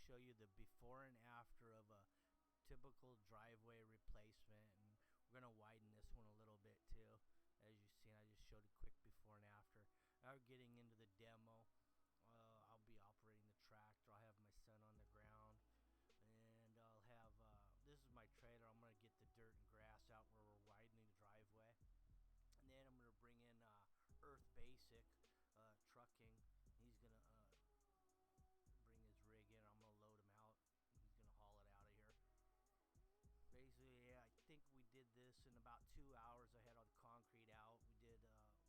show you the before and after of a typical driveway replacement, and we're going to widen this one a little bit too. As you've seen, I just showed a quick before and after. Now we're getting into the demo. I'll be operating the tractor. I'll have my son on the ground, and I'll have this is my trailer. I'm going to get the dirt and grass out where we're widening the driveway, and then I'm going to bring in Earth Basic Trucking. He's going to bring his rig in. I'm going to load him out. He's going to haul it out of here. Basically, yeah, I think we did this in about 2 hours. I had all the concrete out. We did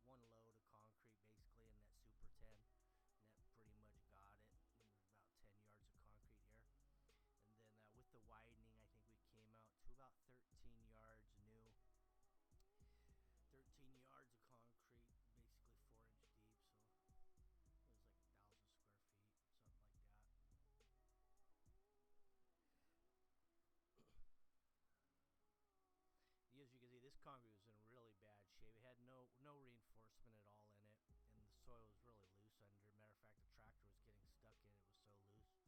one load of concrete basically in that Super 10, and that pretty much got it. And there's about 10 yards of concrete here. And then with the widening, I think we came out to about 13 yards new. 13 yards of concrete, basically 4-inch deep, so it was like 1,000 square feet, something like that. As you can see, this concrete was in really bad shape. It had no reinforcement at all in it, and the soil was really loose under. Matter of fact, the tractor was getting stuck in it. It was so loose.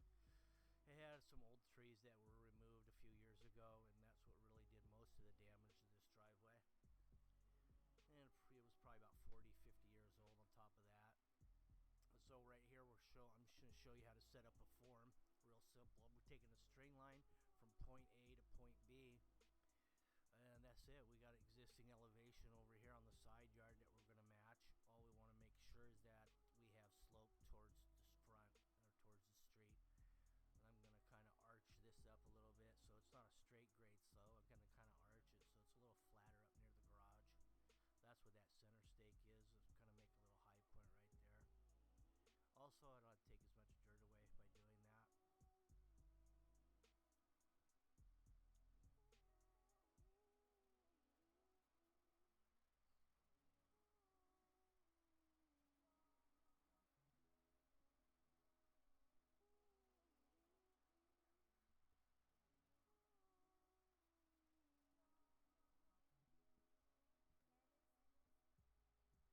It had some old trees that were removed a few years ago, and that's what really did most of the damage to this driveway. And it was probably about 40-50 years old on top of that. So right here I'm just going to show you how to set up a form. Real simple. We're taking a string line from point A to point B, and that's it. We got existing elevation over here on the side yard that we're going to match. All we want to make sure is that we have slope towards the front or towards the street. And I'm going to kind of arch this up a little bit so it's not a straight grade slope. I'm going to kind of arch it so it's a little flatter up near the garage. That's what that center stake is. It's kind of make a little high point right there. Also, I don't take as much dirt away by doing that. Wood stakes is all you need typically in this type of soil. I use the six duplex nails. That way I can pull them out real easy later and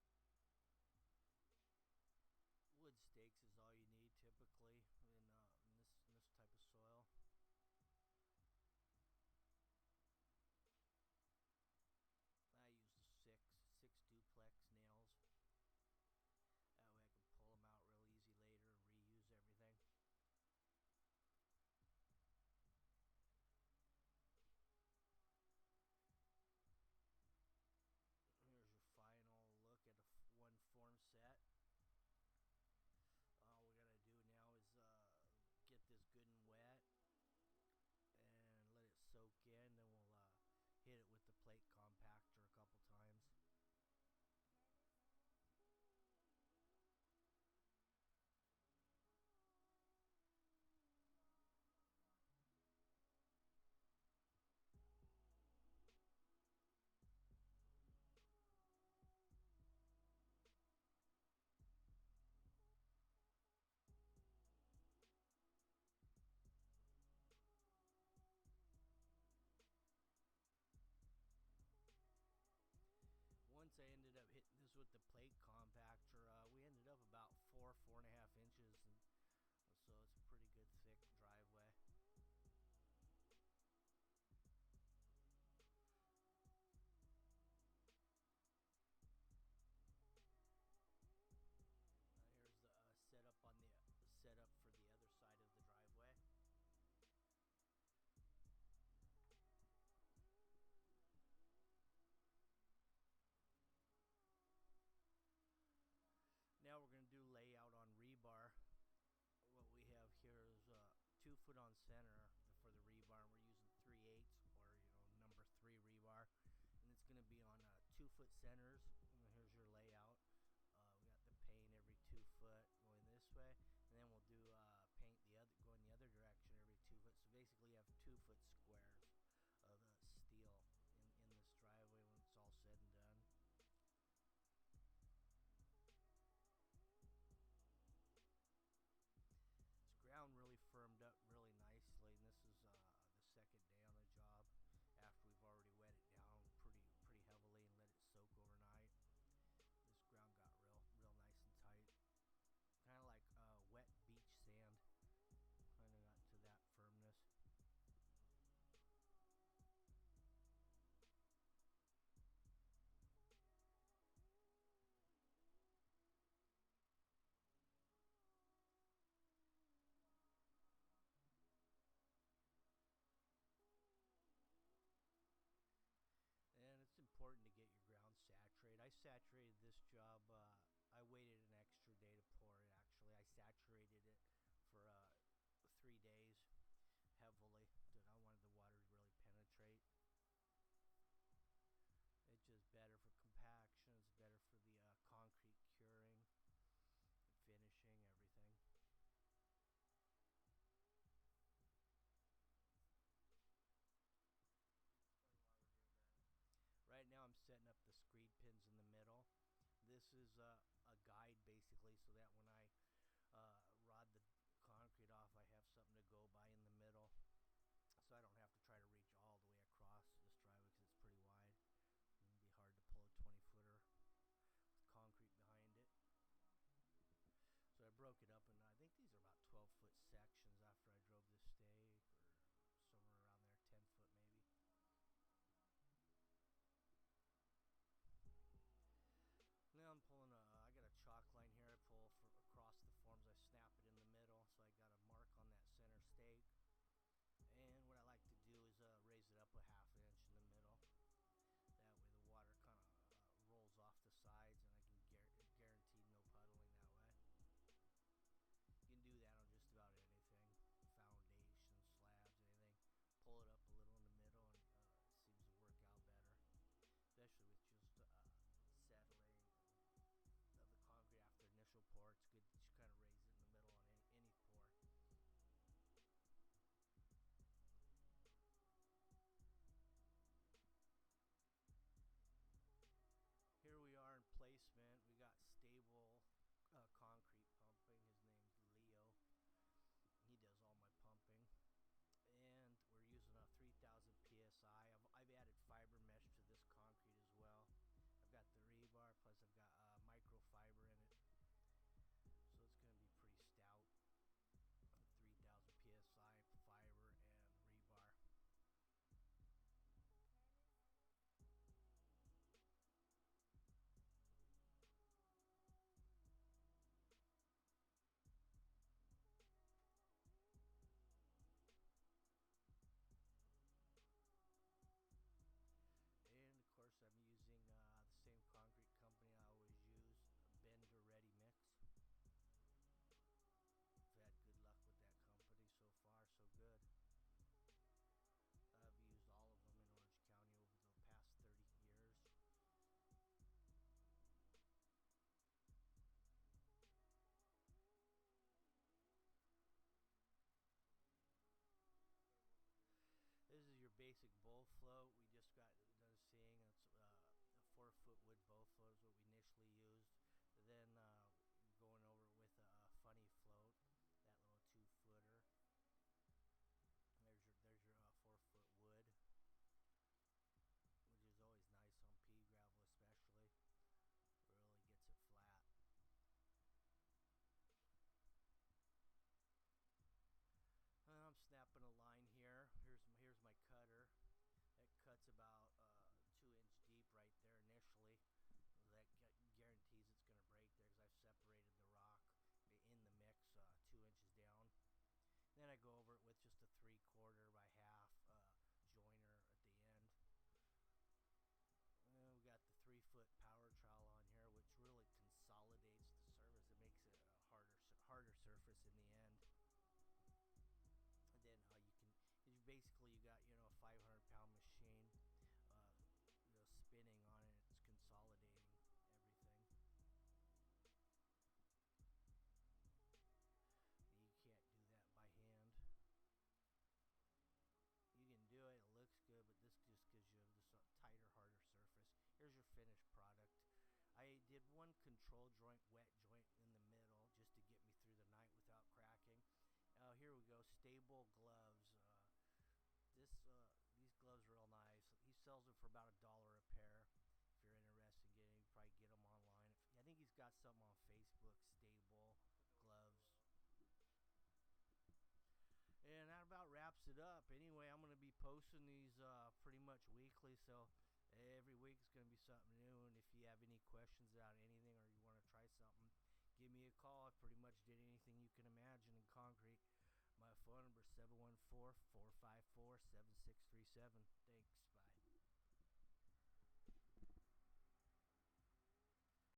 reuse everything. Here's your final look at one form set. All we gotta do now is get this good and wet and let it soak in. Then we'll hit it with the plate compactor a couple times. Once I ended up hitting this with the plate compactor, we ended up about 4.5 inches, and so it's a pretty good thick driveway. Here's the setup for the other side of the driveway. Now we're going to do layout on rebar. What we have here is 2 foot on center for the rebar, and we're using 3/8 or number 3 rebar, and it's going to be on 2 foot centers. And here's your layout. We got the paint every 2 foot going this way, and then we'll do paint going the other direction every 2 foot. So basically you have 2 foot squares of steel in this driveway when it's all said and done. Ground really firmed up really nicely, and this is the second day on the job after we've already wet it down pretty heavily and let it soak overnight. This ground got real nice and tight, kind of like wet beach sand. Kind of got saturated this job. I waited an extra day to pour it. Actually, I saturated it for 3 days heavily. I wanted the water to really penetrate. It's just better for compaction. It's better for the concrete curing, finishing, everything. Explain why we're doing that. Right now I'm setting up the screed pins in the middle. This is a guide basically, so that when I rod the concrete off, I have something to go by in the middle, so I don't have to try to reach all the way across this driveway because it's pretty wide. It'd be hard to pull a 20-footer with concrete behind it. So I broke it up, and I think these are about 12-foot sections after I drove this stake, or somewhere around there, 10-foot maybe. Now I'm pulling I got a chalk line here. I pull across the forms. I snap it in the middle, so I got a mark on that center stake. And what I like to do is raise it up a ½ inch in the middle. That way the water kind of rolls off the sides, and I can guarantee no puddling that way. You can do that on just about anything, foundation, slabs, anything. Pull it up a little in the middle, and it seems to work out better, especially with just settling of the concrete after initial pour. It's good to kind of raise it in the middle on any pour. Here we are in placement. We got stable concrete pumping. His name's Leo. He does all my pumping. And we're using a 3000 psi. I've added fiber mesh to this concrete as well. I've got the rebar, plus I've got microfiber in it. So it's going to be pretty stout. 3000 psi fiber and rebar. And of course I'm using the same concrete company I always use, Bender Ready Mix. I've had good luck with that company so far, so good. I've used all of them in Orange County over the past 30 years. This is your basic bowl float. We just got done seeing it's a 4-foot wood bowl float is what we initially used. Then going over with a funny float, that little 2-footer. There's your 4-foot wood, which is always nice on pea gravel, especially. Really gets it flat. And I'm snapping a line here. Here's my cutter. That cuts about 2 inch deep right there initially. That guarantees it's going to break there because I've separated the rock in the mix 2 inches down. Then I go over it with just a 3/4 by half joiner at the end. And we got the 3-foot power trowel on here, which really consolidates the surface. It makes it a harder surface in the end. And then you got a 500-pound machine spinning on it. It's consolidating everything. You can't do that by hand. You can do it, it looks good, but this just gives you this tighter, harder surface. Here's your finished product. I did one control joint, wet joint in the middle just to get me through the night without cracking. Here we go, Stable gloves. These gloves are real nice. He sells them for about $1 a pair. If you're interested in getting, you can probably get them online. I think he's got something on Facebook, Stable gloves. And that about wraps it up. Anyway, I'm going to be posting these pretty much weekly, so every week is going to be something new. And if you have any questions about anything or you want to try something, give me a call. I pretty much did anything you can imagine in concrete. My phone number is 714-454-7637. Thanks.